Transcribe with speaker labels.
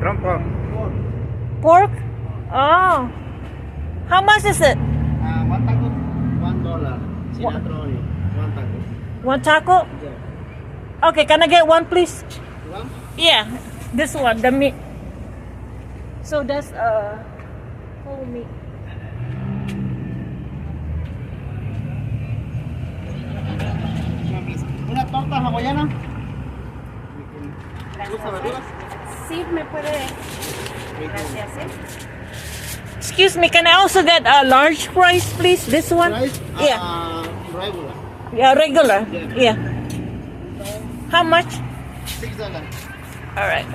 Speaker 1: Front pork.
Speaker 2: Pork? Oh. How much is it?
Speaker 1: One taco, $1. Cilantro only. One taco.
Speaker 2: One taco?
Speaker 1: Yeah.
Speaker 2: Okay, can I get one, please?
Speaker 1: One?
Speaker 2: Yeah, this one, the meat. So that's whole meat.
Speaker 1: Una torta hawaiana. ¿Gusta verduras?
Speaker 3: Sí, me puede. Gracias, ¿eh?
Speaker 2: Excuse me, can I also get a large fries, please? This one?
Speaker 1: Rice?
Speaker 2: Yeah.
Speaker 1: Regular.
Speaker 2: Yeah, regular. Yeah. How much?
Speaker 1: $6.
Speaker 2: All right.